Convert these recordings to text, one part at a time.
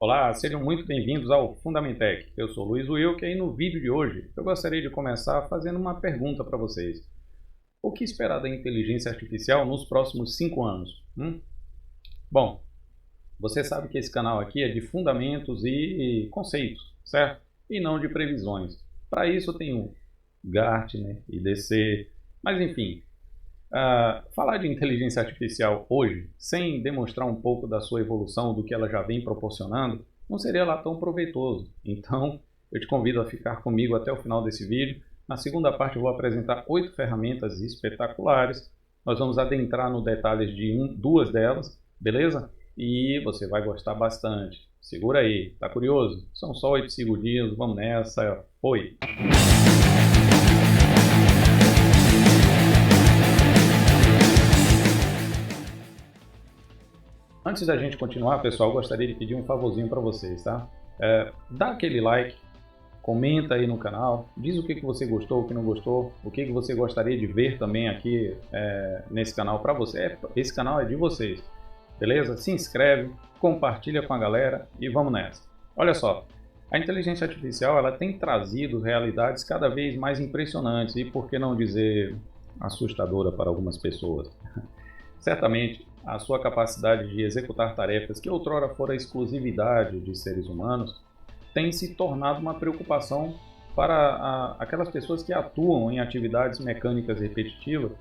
Olá, sejam muito bem-vindos ao Fundamentec. Eu sou Luiz Wilker e no vídeo de hoje eu gostaria de começar fazendo uma pergunta para vocês. O que esperar da inteligência artificial nos próximos 5 anos? Bom, você sabe que esse canal aqui é de fundamentos e conceitos, certo? E não de previsões. Para isso tem o Gartner, IDC, mas enfim, falar de inteligência artificial hoje, sem demonstrar um pouco da sua evolução, do que ela já vem proporcionando, não seria lá tão proveitoso. Então, eu te convido a ficar comigo até o final desse vídeo. Na segunda parte eu vou apresentar 8 ferramentas espetaculares. Nós vamos adentrar no detalhes de duas delas, beleza? E você vai gostar bastante. Segura aí, tá curioso? São só 8 segundinhos, vamos nessa. Oi! Antes da gente continuar, pessoal, eu gostaria de pedir um favorzinho para vocês, tá? Dá aquele like, comenta aí no canal, diz o que você gostou, o que não gostou, o que você gostaria de ver também aqui nesse canal para você. Esse canal é de vocês, beleza? Se inscreve, compartilha com a galera e vamos nessa. Olha só, a inteligência artificial ela tem trazido realidades cada vez mais impressionantes e, por que não dizer, assustadora para algumas pessoas. Certamente, a sua capacidade de executar tarefas que outrora fora exclusividade de seres humanos tem se tornado uma preocupação para aquelas pessoas que atuam em atividades mecânicas repetitivas,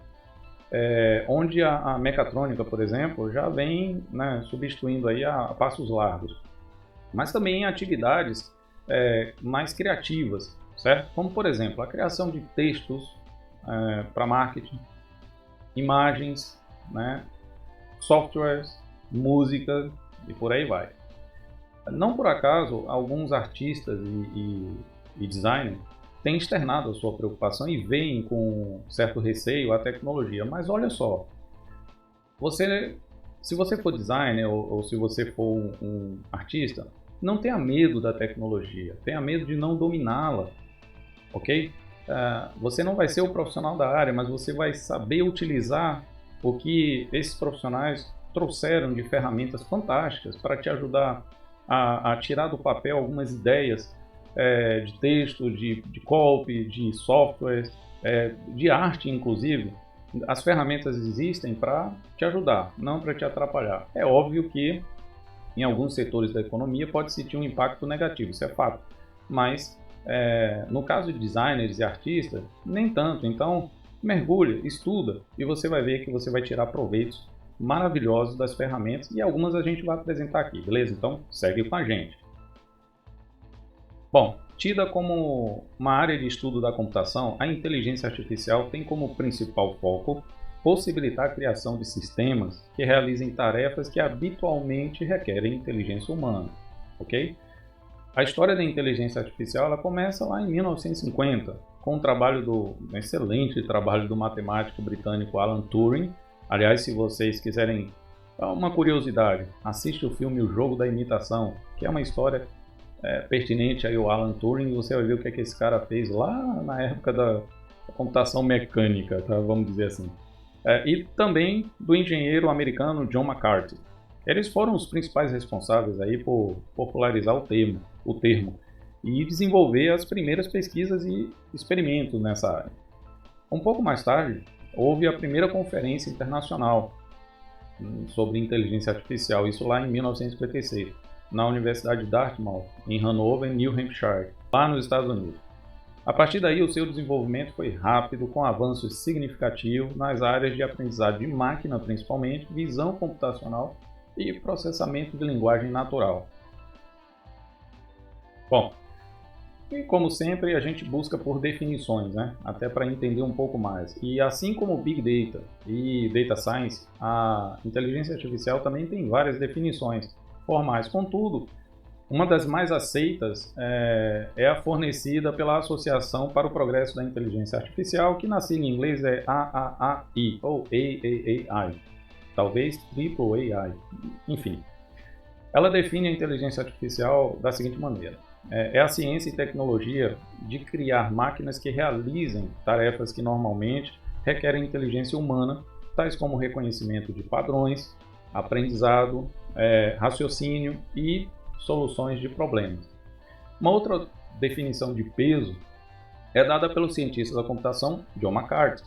onde a mecatrônica, por exemplo, já vem, né, substituindo aí a passos largos, mas também em atividades mais criativas, certo? Como, por exemplo, a criação de textos para marketing, imagens, né, softwares, música e por aí vai. Não por acaso, alguns artistas e designers têm externado a sua preocupação e veem com certo receio a tecnologia. Mas olha só, se você for designer ou se você for um artista, não tenha medo da tecnologia, tenha medo de não dominá-la, ok? Você não vai ser o profissional da área, mas você vai saber utilizar o que esses profissionais trouxeram de ferramentas fantásticas para te ajudar a tirar do papel algumas ideias de texto, de copy, de software, de arte inclusive. As ferramentas existem para te ajudar, não para te atrapalhar. É óbvio que em alguns setores da economia pode sentir um impacto negativo, isso é fato, mas no caso de designers e artistas, nem tanto. Então, mergulha, estuda e você vai ver que você vai tirar proveitos maravilhosos das ferramentas e algumas a gente vai apresentar aqui, beleza? Então segue com a gente. Bom, tida como uma área de estudo da computação, a inteligência artificial tem como principal foco possibilitar a criação de sistemas que realizem tarefas que habitualmente requerem inteligência humana, ok? A história da inteligência artificial ela começa lá em 1950, com um excelente trabalho do matemático britânico Alan Turing. Aliás, se vocês quiserem uma curiosidade, assiste o filme O Jogo da Imitação, que é uma história pertinente aí ao Alan Turing, e você vai ver o que é que esse cara fez lá na época da computação mecânica, tá? Vamos dizer assim. E também do engenheiro americano John McCarthy. Eles foram os principais responsáveis aí por popularizar o termo e desenvolver as primeiras pesquisas e experimentos nessa área. Um pouco mais tarde, houve a primeira conferência internacional sobre inteligência artificial, isso lá em 1956, na Universidade de Dartmouth, em Hanover, New Hampshire, lá nos Estados Unidos. A partir daí, o seu desenvolvimento foi rápido, com avanços significativos nas áreas de aprendizado de máquina, principalmente, visão computacional e processamento de linguagem natural. Bom, e como sempre, a gente busca por definições, né? Até para entender um pouco mais. E assim como Big Data e Data Science, a inteligência artificial também tem várias definições formais. Contudo, uma das mais aceitas é a fornecida pela Associação para o Progresso da Inteligência Artificial, que na sigla em inglês é AAAI, ou AAAI, talvez Triple AI, enfim. Ela define a inteligência artificial da seguinte maneira: é a ciência e tecnologia de criar máquinas que realizem tarefas que normalmente requerem inteligência humana, tais como reconhecimento de padrões, aprendizado, raciocínio e soluções de problemas. Uma outra definição de peso é dada pelo cientista da computação John McCarthy,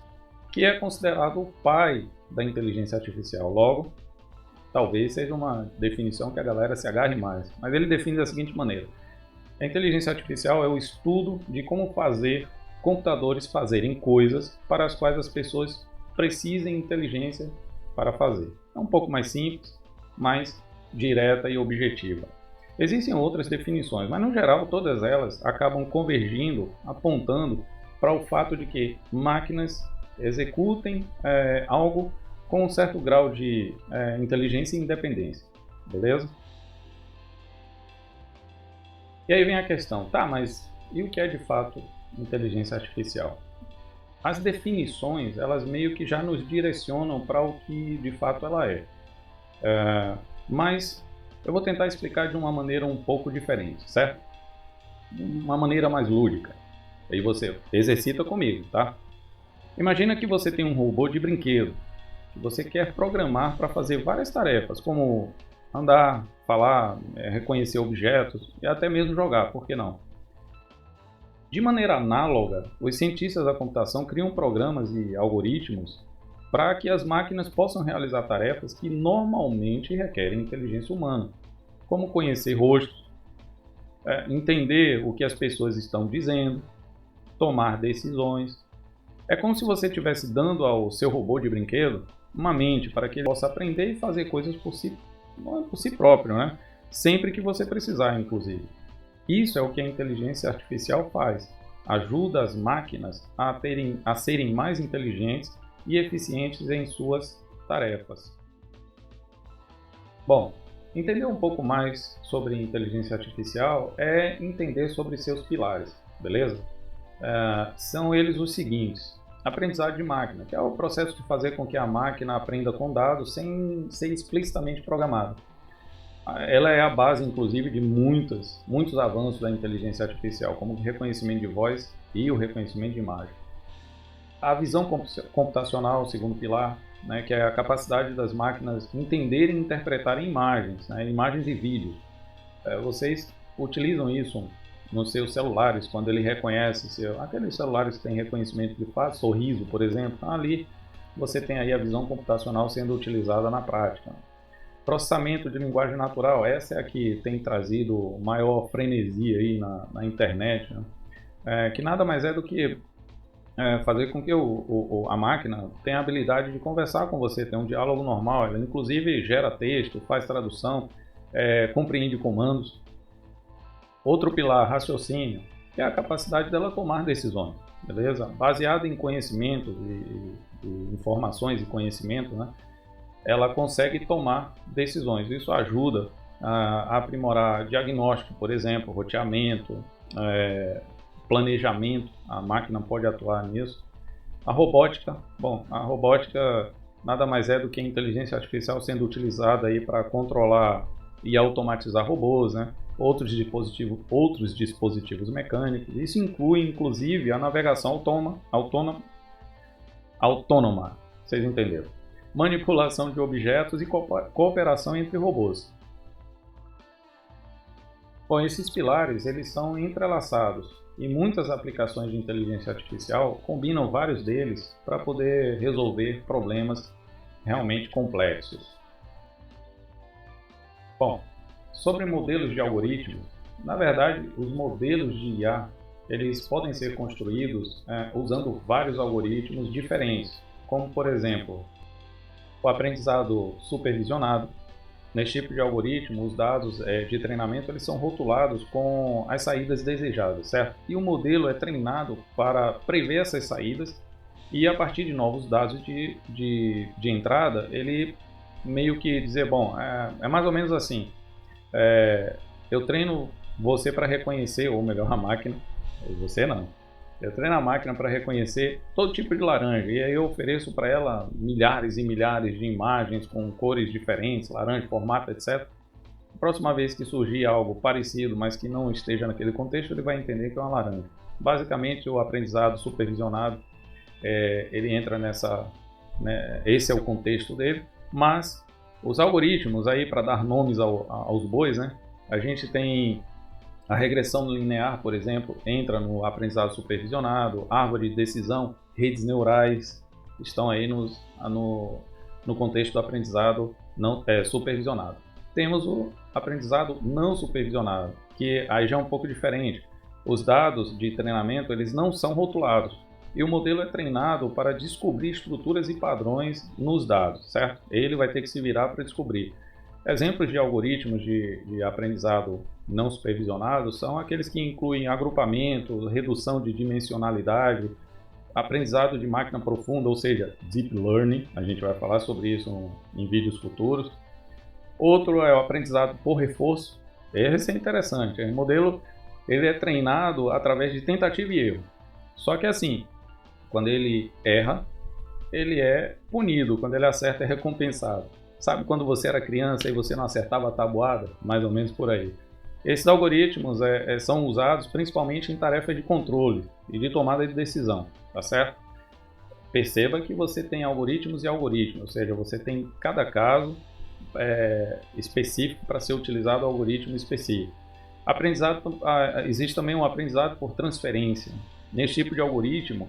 que é considerado o pai da inteligência artificial. Logo, talvez seja uma definição que a galera se agarre mais, mas ele define da seguinte maneira: a inteligência artificial é o estudo de como fazer computadores fazerem coisas para as quais as pessoas precisem inteligência para fazer. É um pouco mais simples, mais direta e objetiva. Existem outras definições, mas no geral todas elas acabam convergindo, apontando para o fato de que máquinas executem algo com um certo grau de inteligência e independência, beleza? E aí vem a questão, tá, mas e o que é de fato inteligência artificial? As definições, elas meio que já nos direcionam para o que de fato ela é. Mas eu vou tentar explicar de uma maneira um pouco diferente, certo? Uma maneira mais lúdica. Aí você exercita comigo, tá? Imagina que você tem um robô de brinquedo que você quer programar para fazer várias tarefas, como andar, falar, reconhecer objetos e até mesmo jogar, por que não? De maneira análoga, os cientistas da computação criam programas e algoritmos para que as máquinas possam realizar tarefas que normalmente requerem inteligência humana, como conhecer rostos, entender o que as pessoas estão dizendo, tomar decisões. É como se você estivesse dando ao seu robô de brinquedo uma mente para que ele possa aprender e fazer coisas por si próprio, né? Sempre que você precisar, inclusive. Isso é o que a inteligência artificial faz. Ajuda as máquinas a serem mais inteligentes e eficientes em suas tarefas. Bom, entender um pouco mais sobre inteligência artificial é entender sobre seus pilares, beleza? São eles os seguintes: aprendizado de máquina, que é o processo de fazer com que a máquina aprenda com dados sem ser explicitamente programada. Ela é a base, inclusive, de muitos avanços da inteligência artificial, como o reconhecimento de voz e o reconhecimento de imagem. A visão computacional, o segundo pilar, né, que é a capacidade das máquinas entenderem e interpretarem imagens, né, imagens e vídeos. Vocês utilizam isso nos seus celulares, quando ele reconhece, aqueles celulares que têm reconhecimento de face, sorriso, por exemplo, ali você tem aí a visão computacional sendo utilizada na prática. Processamento de linguagem natural, essa é a que tem trazido maior frenesi aí na internet, né? Que nada mais é do que fazer com que a máquina tenha a habilidade de conversar com você, ter um diálogo normal. Ela inclusive gera texto, faz tradução, compreende comandos. Outro pilar, raciocínio, que é a capacidade dela tomar decisões, beleza? Baseada em conhecimentos e informações e conhecimento, né? Ela consegue tomar decisões. Isso ajuda a aprimorar diagnóstico, por exemplo, roteamento, planejamento. A máquina pode atuar nisso. A robótica, bom, a robótica nada mais é do que a inteligência artificial sendo utilizada aí para controlar e automatizar robôs, né? Outros dispositivos mecânicos. Isso inclui, inclusive, a navegação autônoma. Vocês entenderam? Manipulação de objetos e cooperação entre robôs. Bom, esses pilares eles são entrelaçados e muitas aplicações de inteligência artificial combinam vários deles para poder resolver problemas realmente complexos. Bom, sobre modelos de algoritmos, na verdade, os modelos de IA eles podem ser construídos usando vários algoritmos diferentes, como por exemplo o aprendizado supervisionado. Nesse tipo de algoritmo, os dados de treinamento eles são rotulados com as saídas desejadas, certo? E o modelo é treinado para prever essas saídas e a partir de novos dados de entrada, ele meio que dizer, bom, é mais ou menos assim, eu treino você para reconhecer, ou melhor, a máquina, você não. Eu treino a máquina para reconhecer todo tipo de laranja e aí eu ofereço para ela milhares e milhares de imagens com cores diferentes, laranja, formato, etc. A próxima vez que surgir algo parecido, mas que não esteja naquele contexto, ele vai entender que é uma laranja. Basicamente, o aprendizado supervisionado, ele entra nessa, né, esse é o contexto dele, mas os algoritmos aí para dar nomes aos bois, né? A gente tem a regressão linear, por exemplo, entra no aprendizado supervisionado, árvore de decisão, redes neurais, estão aí no contexto do aprendizado não supervisionado. Temos o aprendizado não supervisionado, que aí já é um pouco diferente. Os dados de treinamento, eles não são rotulados, e o modelo é treinado para descobrir estruturas e padrões nos dados, certo? Ele vai ter que se virar para descobrir. Exemplos de algoritmos de aprendizado não supervisionado são aqueles que incluem agrupamento, redução de dimensionalidade, aprendizado de máquina profunda, ou seja, deep learning. A gente vai falar sobre isso em vídeos futuros. Outro é o aprendizado por reforço. Esse é interessante. O modelo ele é treinado através de tentativa e erro. Só que assim, quando ele erra, ele é punido. Quando ele acerta, é recompensado. Sabe quando você era criança e você não acertava a tabuada? Mais ou menos por aí. Esses algoritmos são usados principalmente em tarefas de controle e de tomada de decisão, tá certo? Perceba que você tem algoritmos e algoritmos, ou seja, você tem cada caso específico para ser utilizado algoritmo específico. Existe também um aprendizado por transferência. Nesse tipo de algoritmo,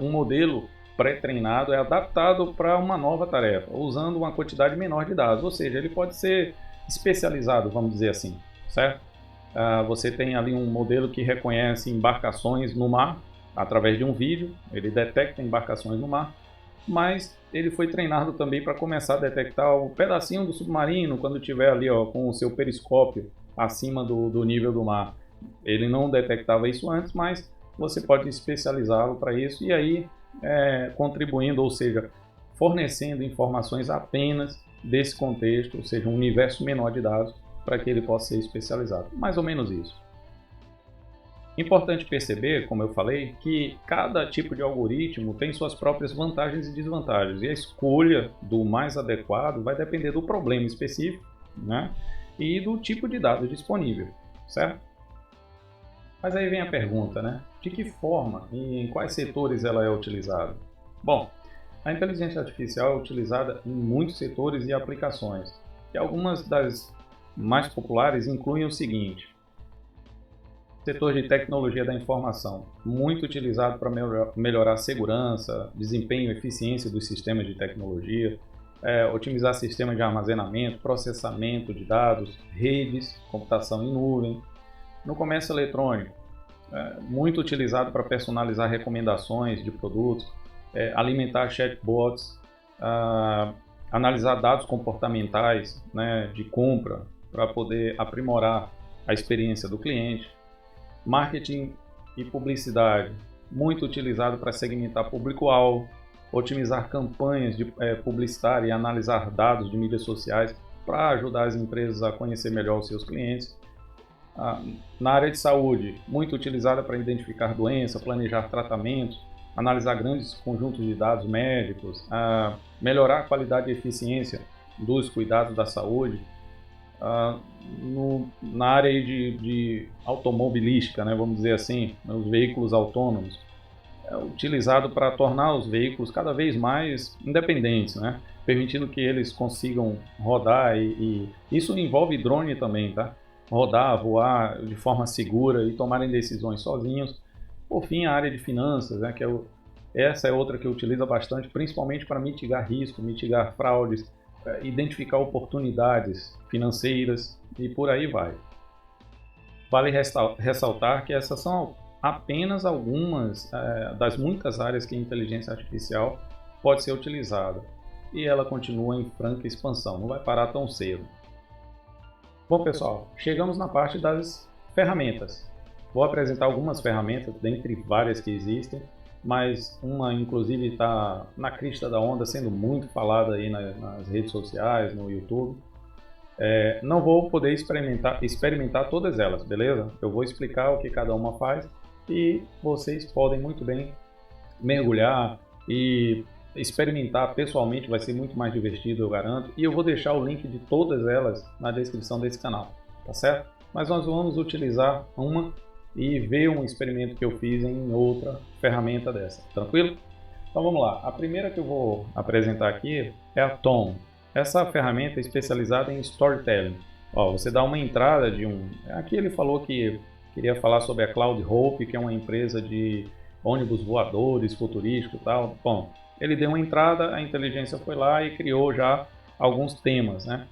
um modelo pré-treinado é adaptado para uma nova tarefa, usando uma quantidade menor de dados, ou seja, ele pode ser especializado, vamos dizer assim, certo? Você tem ali um modelo que reconhece embarcações no mar através de um vídeo, ele detecta embarcações no mar, mas ele foi treinado também para começar a detectar o pedacinho do submarino quando estiver ali com o seu periscópio acima do nível do mar. Ele não detectava isso antes, mas você pode especializá-lo para isso e aí contribuindo, ou seja, fornecendo informações apenas desse contexto, ou seja, um universo menor de dados para que ele possa ser especializado. Mais ou menos isso. Importante perceber, como eu falei, que cada tipo de algoritmo tem suas próprias vantagens e desvantagens, e a escolha do mais adequado vai depender do problema específico, né, e do tipo de dado disponível, certo? Mas aí vem a pergunta, né? De que forma e em quais setores ela é utilizada? Bom, a inteligência artificial é utilizada em muitos setores e aplicações, e algumas das mais populares incluem o seguinte: setor de tecnologia da informação, muito utilizado para melhorar a segurança, desempenho e eficiência dos sistemas de tecnologia, otimizar sistemas de armazenamento, processamento de dados, redes, computação em nuvem. No comércio eletrônico, muito utilizado para personalizar recomendações de produtos, alimentar chatbots, analisar dados comportamentais, né, de compra para poder aprimorar a experiência do cliente. Marketing e publicidade, muito utilizado para segmentar público-alvo, otimizar campanhas publicitárias e analisar dados de mídias sociais para ajudar as empresas a conhecer melhor os seus clientes. Na área de saúde, muito utilizada para identificar doença, planejar tratamentos, analisar grandes conjuntos de dados médicos, melhorar a qualidade e eficiência dos cuidados da saúde. Na área de automobilística, né, vamos dizer assim, os veículos autônomos, utilizado para tornar os veículos cada vez mais independentes, né, permitindo que eles consigam rodar e isso envolve drone também, tá? Rodar, voar de forma segura e tomarem decisões sozinhos. Por fim, a área de finanças, né, essa é outra que utiliza bastante, principalmente para mitigar risco, mitigar fraudes, identificar oportunidades financeiras e por aí vai. Vale ressaltar que essas são apenas algumas das muitas áreas que a inteligência artificial pode ser utilizada e ela continua em franca expansão, não vai parar tão cedo. Bom pessoal, chegamos na parte das ferramentas. Vou apresentar algumas ferramentas, dentre várias que existem, mas uma inclusive está na crista da onda, sendo muito falada aí nas redes sociais, no YouTube. Não vou poder experimentar todas elas, beleza? Eu vou explicar o que cada uma faz e vocês podem muito bem mergulhar e experimentar pessoalmente, vai ser muito mais divertido, eu garanto. E eu vou deixar o link de todas elas na descrição desse canal, tá certo? Mas nós vamos utilizar uma e ver um experimento que eu fiz em outra ferramenta dessa, tranquilo? Então vamos lá, a primeira que eu vou apresentar aqui é a Tom. Essa ferramenta é especializada em storytelling. Ó, você dá uma entrada de um... Aqui ele falou que queria falar sobre a Cloud Hope, que é uma empresa de ônibus voadores, futurístico e tal. Bom, ele deu uma entrada, a inteligência foi lá e criou já alguns temas, né?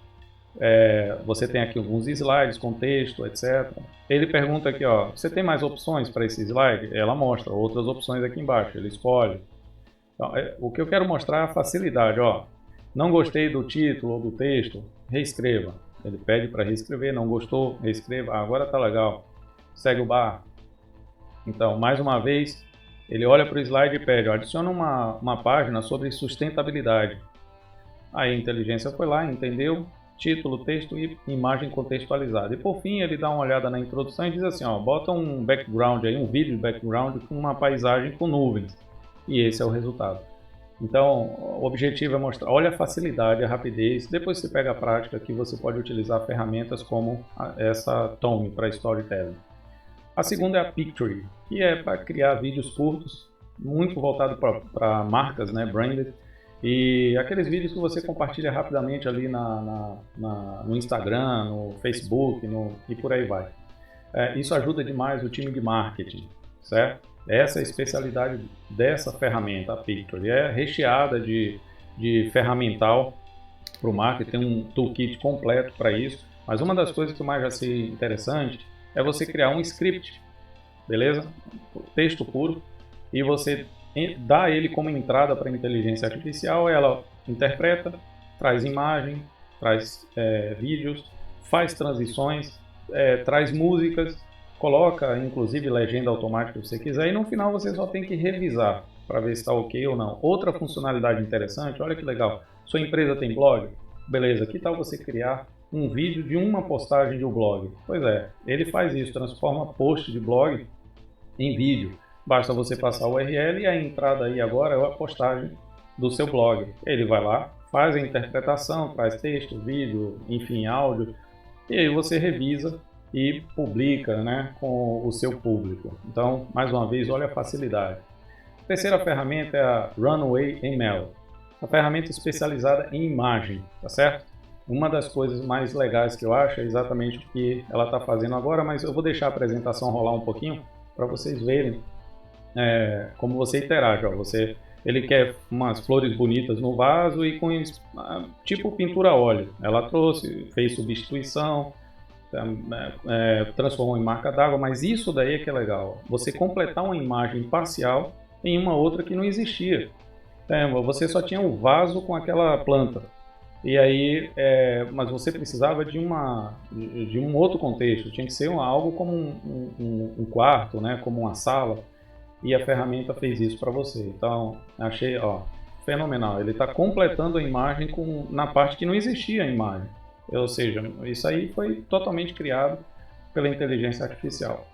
Você tem aqui alguns slides com texto, etc. Ele pergunta aqui, ó, você tem mais opções para esse slide? Ela mostra outras opções aqui embaixo, ele escolhe. Então, o que eu quero mostrar é a facilidade, ó. Não gostei do título ou do texto, reescreva. Ele pede para reescrever, não gostou, reescreva. Ah, agora tá legal. Segue o barra. Então, mais uma vez, ele olha para o slide e pede, ó, adiciona uma página sobre sustentabilidade. Aí a inteligência foi lá, entendeu, título, texto e imagem contextualizada. E por fim ele dá uma olhada na introdução e diz assim, ó, bota um background aí, um vídeo de background com uma paisagem com nuvens. E esse é o resultado. Então o objetivo é mostrar, olha a facilidade, a rapidez, depois você pega a prática que você pode utilizar ferramentas como essa Tome para storytelling. A segunda é a Pictory, que é para criar vídeos curtos, muito voltado para marcas, né, branded, e aqueles vídeos que você compartilha rapidamente ali no Instagram, no Facebook, e por aí vai. Isso ajuda demais o time de marketing, certo? Essa é a especialidade dessa ferramenta, a Pictory. É recheada de ferramental para o marketing, tem um toolkit completo para isso. Mas uma das coisas que eu mais achei interessante é você criar um script, beleza? Texto puro, e você dá ele como entrada para a inteligência artificial, ela interpreta, traz imagem, traz vídeos, faz transições, traz músicas, coloca inclusive legenda automática se você quiser, e no final você só tem que revisar para ver se está ok ou não. Outra funcionalidade interessante, olha que legal, sua empresa tem blog? Beleza, que tal você criar um vídeo de uma postagem de um blog? Pois é, ele faz isso, transforma post de blog em vídeo. Basta você passar o URL e a entrada aí agora é a postagem do seu blog. Ele vai lá, faz a interpretação, traz texto, vídeo, enfim, áudio, e aí você revisa e publica, né, com o seu público. Então, mais uma vez, olha a facilidade. A terceira ferramenta é a Runway ML, uma ferramenta especializada em imagem, tá certo? Uma das coisas mais legais que eu acho é exatamente o que ela está fazendo agora, mas eu vou deixar a apresentação rolar um pouquinho para vocês verem como você interage. Ó, ele quer umas flores bonitas no vaso e com tipo pintura a óleo. Ela trouxe, fez substituição, transformou em marca d'água, mas isso daí é que é legal. Você completar uma imagem parcial em uma outra que não existia. Você só tinha um vaso com aquela planta. E aí, mas você precisava de um outro contexto. Tinha que ser algo como um quarto, né, como uma sala. E a ferramenta fez isso para você. Então, achei fenomenal. Ele está completando a imagem na parte que não existia a imagem. Ou seja, isso aí foi totalmente criado pela inteligência artificial.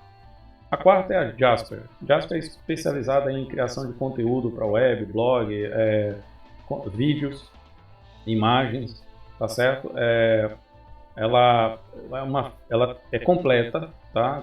A quarta é a Jasper. Jasper é especializada em criação de conteúdo para web, blog, vídeos, imagens, tá certo? Ela é completa, tá?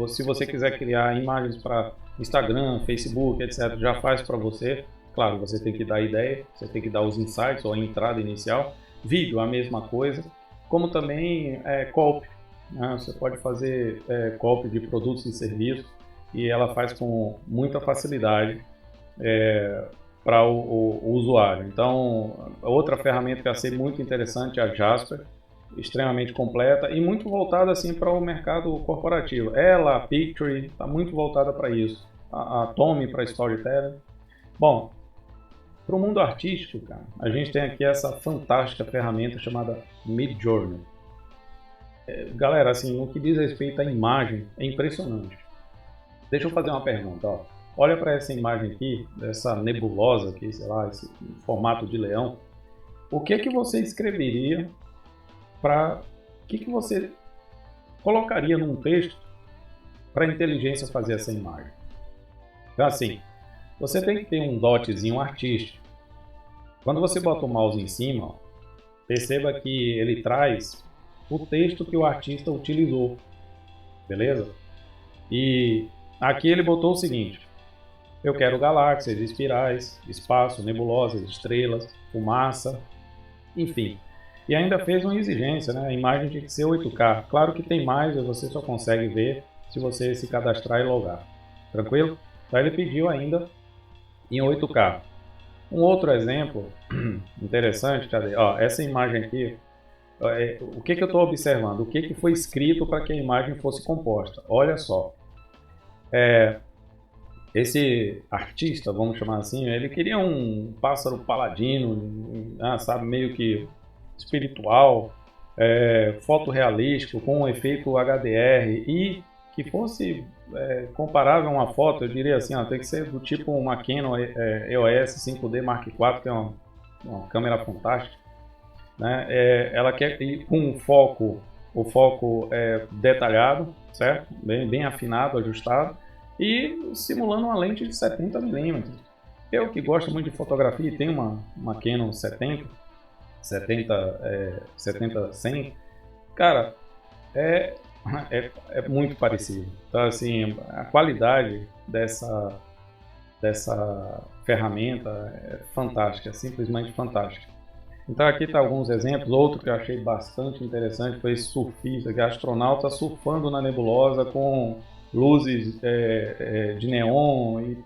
Se você quiser criar imagens para Instagram, Facebook, etc., já faz para você. Claro, você tem que dar a ideia, você tem que dar os insights ou a entrada inicial. Vídeo, a mesma coisa. Como também copy, né? Você pode fazer copy de produtos e serviços e ela faz com muita facilidade para o usuário. Então, outra ferramenta que eu achei muito interessante é a Jasper, extremamente completa e muito voltada assim para o mercado corporativo. Ela, a Pictory, está muito voltada para isso. A Tome para storytelling. Bom, para o mundo artístico, cara, a gente tem aqui essa fantástica ferramenta chamada Midjourney. Galera, assim, no que diz respeito à imagem, é impressionante. Deixa eu fazer uma pergunta, ó. Olha para essa imagem aqui, dessa nebulosa aqui, sei lá, esse formato de leão. O que você escreveria o que você colocaria num texto para a inteligência fazer essa imagem? Então, assim, você tem que ter um dotezinho artístico. Quando você bota o mouse em cima, ó, perceba que ele traz o texto que o artista utilizou, beleza? E aqui ele botou o seguinte: eu quero galáxias, espirais, espaço, nebulosas, estrelas, fumaça, enfim. E ainda fez uma exigência, né? A imagem tem que ser 8K. Claro que tem mais, você só consegue ver se você se cadastrar e logar. Tranquilo? Então ele pediu ainda em 8K. Um outro exemplo interessante, cadê? Ó, essa imagem aqui, o que eu estou observando? O que foi escrito para que a imagem fosse composta? Olha só, esse artista, vamos chamar assim, ele queria um pássaro paladino, sabe, meio que espiritual, fotorrealístico, com um efeito HDR e que fosse comparável a uma foto, eu diria assim, ó, tem que ser do tipo uma Canon EOS 5D Mark IV, que é uma câmera fantástica, né? Ela quer ir com um foco, o foco detalhado, certo? Bem afinado, ajustado, e simulando uma lente de 70 mm. Eu que gosto muito de fotografia e tenho uma Canon 70-100, cara, é muito parecido. Então, assim, a qualidade dessa ferramenta é fantástica, é simplesmente fantástica. Então aqui está alguns exemplos. Outro que eu achei bastante interessante foi esse surfista, que é astronauta surfando na nebulosa com luzes de neon e,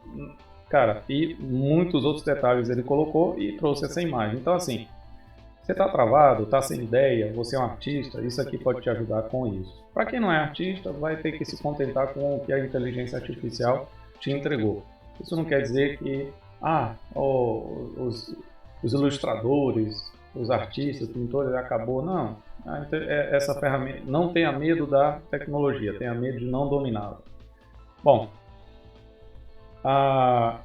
cara, e muitos outros detalhes ele colocou e trouxe essa imagem. Então assim, você está travado, está sem ideia, você é um artista, isso aqui pode te ajudar com isso. Para quem não é artista, vai ter que se contentar com o que a inteligência artificial te entregou. Isso não quer dizer que os ilustradores, os artistas, pintores, acabou. Não. Essa ferramenta, não tenha medo da tecnologia, tenha medo de não dominá-la. Bom, a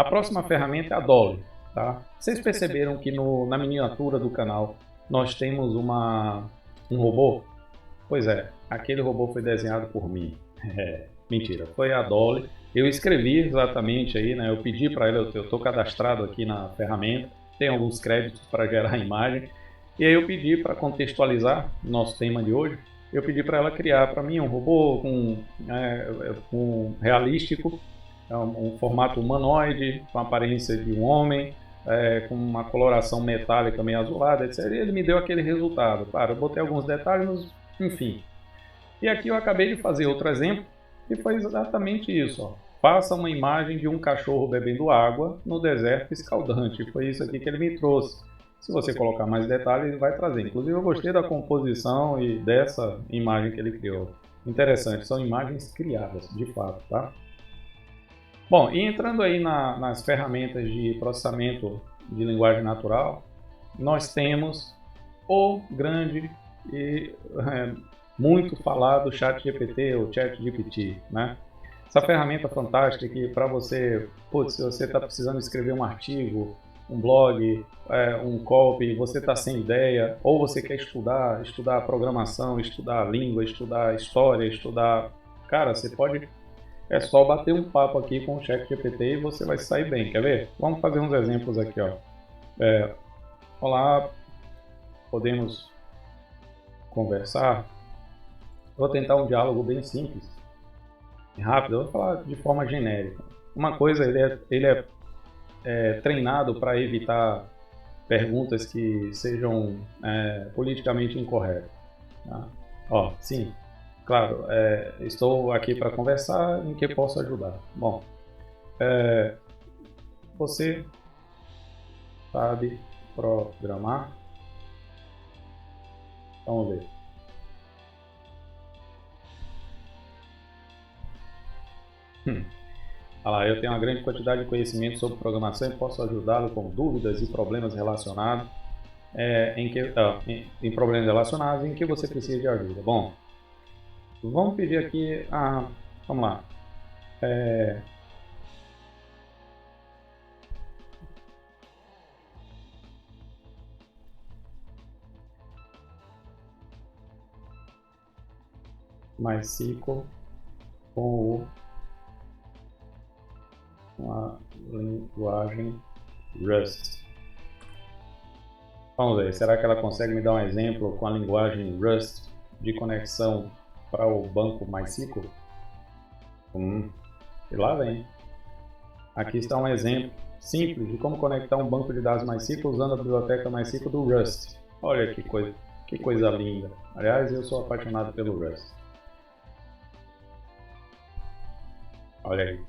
próxima ferramenta é a Dolly. Tá? Vocês perceberam que na miniatura do canal nós temos um robô? Pois é, aquele robô foi desenhado por mim. Mentira, foi a Dolly. Eu escrevi exatamente aí, né? Eu pedi para ela, eu estou cadastrado aqui na ferramenta, tem alguns créditos para gerar a imagem, e aí eu pedi para contextualizar nosso tema de hoje, eu pedi para ela criar para mim um robô com realístico, um formato humanoide, com a aparência de um homem, com uma coloração metálica meio azulada, etc. E ele me deu aquele resultado. Claro, eu botei alguns detalhes, enfim. E aqui eu acabei de fazer outro exemplo, que foi exatamente isso. Ó. Faça uma imagem de um cachorro bebendo água no deserto escaldante. Foi isso aqui que ele me trouxe. Se você colocar mais detalhes, ele vai trazer. Inclusive, eu gostei da composição e dessa imagem que ele criou. Interessante, são imagens criadas, de fato, tá? Bom, e entrando aí nas ferramentas de processamento de linguagem natural, nós temos o grande e muito falado ChatGPT ou ChatGPT, né? Essa ferramenta fantástica que para você, se você está precisando escrever um artigo, um blog, um copy, você está sem ideia, ou você quer estudar programação, estudar língua, estudar história, cara, você pode, é só bater um papo aqui com o ChatGPT e você vai sair bem, quer ver? Vamos fazer uns exemplos aqui, ó. Olá, podemos conversar? Vou tentar um diálogo bem simples e rápido. Eu vou falar de forma genérica. Uma coisa, ele é treinado para evitar perguntas que sejam politicamente incorretas. Tá? Ó, sim, claro, estou aqui para conversar, em que posso ajudar? Bom, você sabe programar? Vamos ver. Olha lá, eu tenho uma grande quantidade de conhecimento sobre programação e posso ajudá-lo com dúvidas e problemas relacionados em problemas relacionados em que você precisa de ajuda. Bom, vamos pedir aqui, vamos lá. MySQL com a linguagem Rust. Vamos ver, será que ela consegue me dar um exemplo com a linguagem Rust de conexão para o banco MySQL? E lá vem. Aqui está um exemplo simples de como conectar um banco de dados MySQL usando a biblioteca MySQL do Rust. Olha que coisa linda. Aliás, eu sou apaixonado pelo Rust. Olha aí.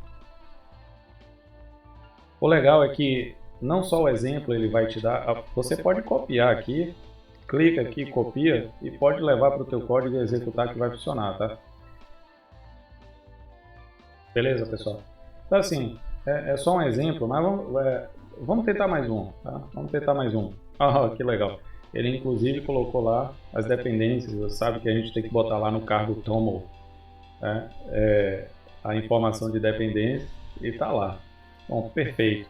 O legal é que não só o exemplo ele vai te dar, você pode copiar aqui, clica aqui, copia e pode levar para o teu código e executar que vai funcionar, tá? Beleza, pessoal? Então assim, é só um exemplo, mas vamos tentar mais um, tá? Vamos tentar mais um. Ah, que legal. Ele inclusive colocou lá as dependências, você sabe que a gente tem que botar lá no cargo Toml, né? A informação de dependência e tá lá. Bom, perfeito.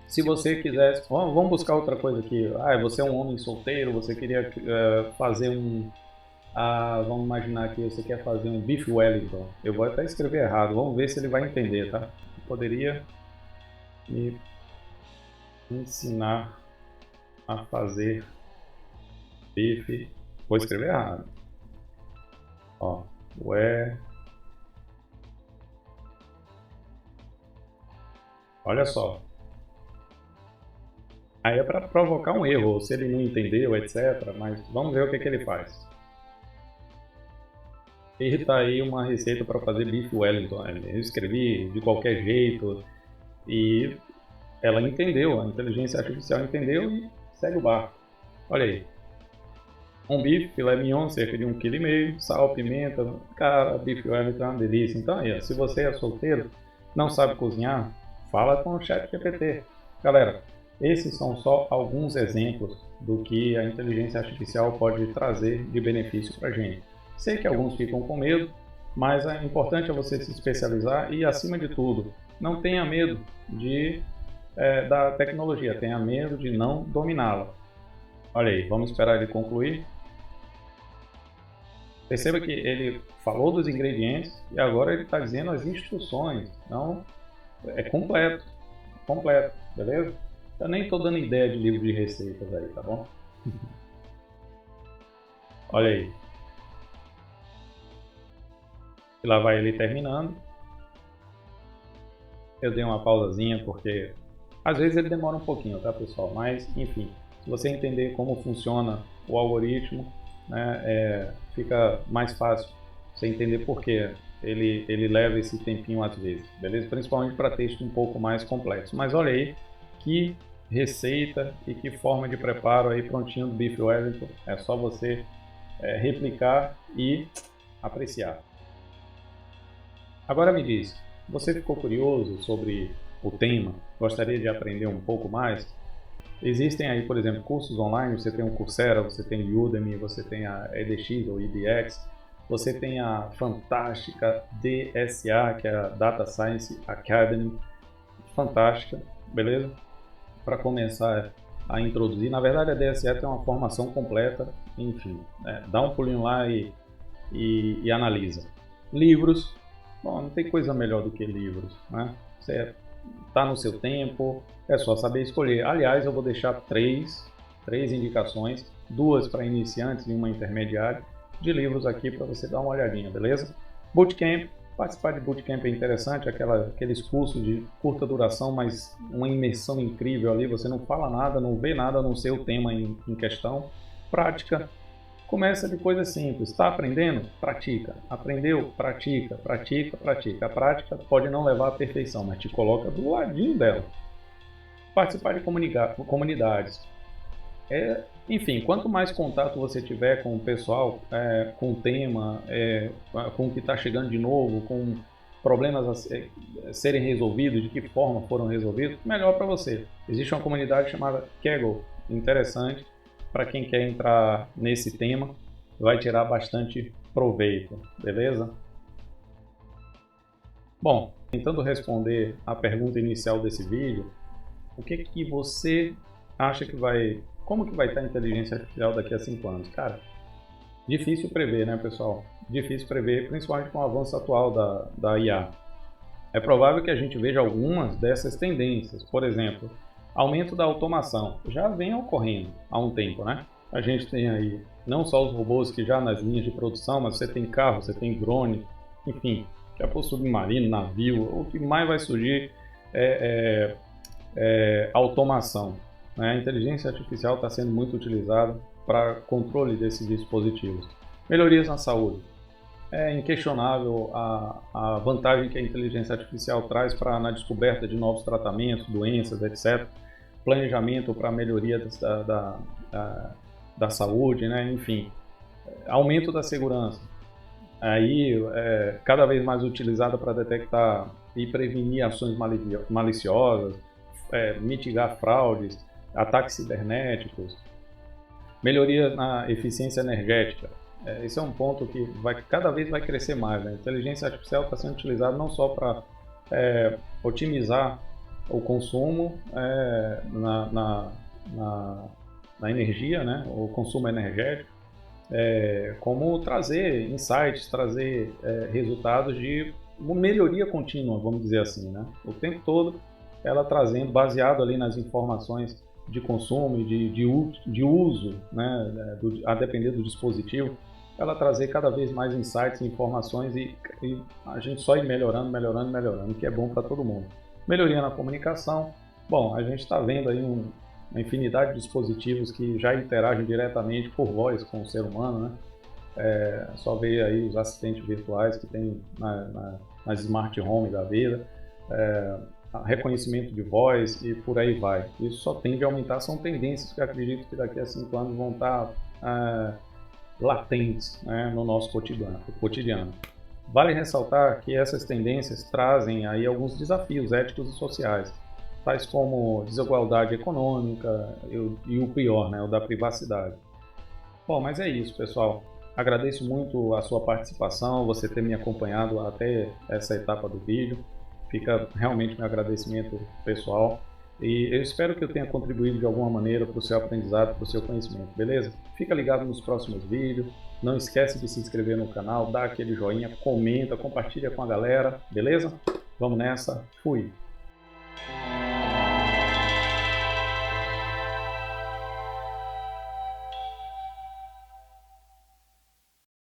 Se você quiser, vamos buscar outra coisa aqui. Você é um homem solteiro, você queria fazer vamos imaginar que você quer fazer um Beef Wellington. Eu vou até escrever errado, vamos ver se ele vai entender, tá? Poderia me ensinar a fazer Beef. Vou escrever errado. Ó, olha só. Aí é para provocar um erro, se ele não entendeu, etc. Mas vamos ver o que ele faz. Ele está aí uma receita para fazer Beef Wellington. Eu escrevi de qualquer jeito e ela entendeu, a inteligência artificial entendeu e segue o barco. Olha aí. Um bife, filé mignon, cerca de 1,5 kg, sal, pimenta. Cara, Beef Wellington é uma delícia. Então aí, ó, se você é solteiro, não sabe cozinhar, fala com o ChatGPT. Galera, esses são só alguns exemplos do que a inteligência artificial pode trazer de benefício para a gente. Sei que alguns ficam com medo, mas é importante você se especializar e, acima de tudo, não tenha medo da tecnologia, tenha medo de não dominá-la. Olha aí, vamos esperar ele concluir. Perceba que ele falou dos ingredientes e agora ele está dizendo as instruções. Então, é completo, beleza? Eu nem estou dando ideia de livro de receitas aí, tá bom? Olha aí. E lá vai ele terminando. Eu dei uma pausazinha porque às vezes ele demora um pouquinho, tá, pessoal? Mas, enfim, se você entender como funciona o algoritmo, né, fica mais fácil você entender por que ele leva esse tempinho às vezes, beleza? Principalmente para texto um pouco mais complexo. Mas olha aí que receita e que forma de preparo aí prontinho do Beef Wellington. É só você replicar e apreciar. Agora me diz, você ficou curioso sobre o tema? Gostaria de aprender um pouco mais? Existem aí, por exemplo, cursos online, você tem o Coursera, você tem o Udemy, você tem a edX ou edX, você tem a fantástica DSA, que é a Data Science Academy, fantástica, beleza? Para começar a introduzir, na verdade a DSA tem uma formação completa, enfim, dá um pulinho lá e analisa. Livros, bom, não tem coisa melhor do que livros, né? Você está no seu tempo, é só saber escolher. Aliás, eu vou deixar três indicações, 2 para iniciantes e uma intermediária, de livros aqui para você dar uma olhadinha, beleza? Bootcamp, participar de Bootcamp é interessante, aqueles cursos de curta duração, mas uma imersão incrível ali, você não fala nada, não vê nada a não ser o tema em questão. Prática, começa de coisa simples, está aprendendo? Pratica. Aprendeu? Pratica, pratica, pratica. A prática pode não levar à perfeição, mas te coloca do ladinho dela. Participar de comunidades. Enfim, quanto mais contato você tiver com o pessoal, com o tema, com o que está chegando de novo, com problemas a serem resolvidos, de que forma foram resolvidos, melhor para você. Existe uma comunidade chamada Kaggle, interessante, para quem quer entrar nesse tema, vai tirar bastante proveito, beleza? Bom, tentando responder a pergunta inicial desse vídeo, o que você acha que como que vai estar a inteligência artificial daqui a 5 anos? Cara, difícil prever, né, pessoal? Difícil prever, principalmente com o avanço atual da IA. É provável que a gente veja algumas dessas tendências, por exemplo, aumento da automação já vem ocorrendo há um tempo, né? A gente tem aí não só os robôs que já nas linhas de produção, mas você tem carro, você tem drone, enfim, já for submarino, navio, o que mais vai surgir automação. Né? A inteligência artificial está sendo muito utilizada para controle desses dispositivos. Melhorias na saúde. É inquestionável a vantagem que a inteligência artificial traz na descoberta de novos tratamentos, doenças, etc. Planejamento para a melhoria da saúde, né? Enfim, aumento da segurança. Aí, cada vez mais utilizada para detectar e prevenir ações maliciosas, mitigar fraudes, ataques cibernéticos, melhoria na eficiência energética. Esse é um ponto que cada vez vai crescer mais. Né? A inteligência artificial está sendo utilizada não só para otimizar o consumo na energia, né? O consumo energético, como trazer insights, trazer resultados de uma melhoria contínua, vamos dizer assim. Né? O tempo todo ela trazendo, baseado ali nas informações de consumo e de uso, né? A depender do dispositivo, ela trazer cada vez mais insights, informações e a gente só ir melhorando, o que é bom para todo mundo. Melhoria na comunicação. Bom, a gente está vendo aí uma infinidade de dispositivos que já interagem diretamente por voz com o ser humano, né? Só ver aí os assistentes virtuais que tem nas smart home da vida, reconhecimento de voz e por aí vai. Isso só tende a aumentar, são tendências que eu acredito que daqui a 5 anos vão estar latentes, né, no nosso cotidiano. Vale ressaltar que essas tendências trazem aí alguns desafios éticos e sociais, tais como desigualdade econômica e o pior, né, o da privacidade. Bom, mas é isso, pessoal. Agradeço muito a sua participação, você ter me acompanhado até essa etapa do vídeo. Fica realmente meu agradecimento pessoal. E eu espero que eu tenha contribuído de alguma maneira para o seu aprendizado, para o seu conhecimento, beleza? Fica ligado nos próximos vídeos. Não esquece de se inscrever no canal, dá aquele joinha, comenta, compartilha com a galera, beleza? Vamos nessa. Fui!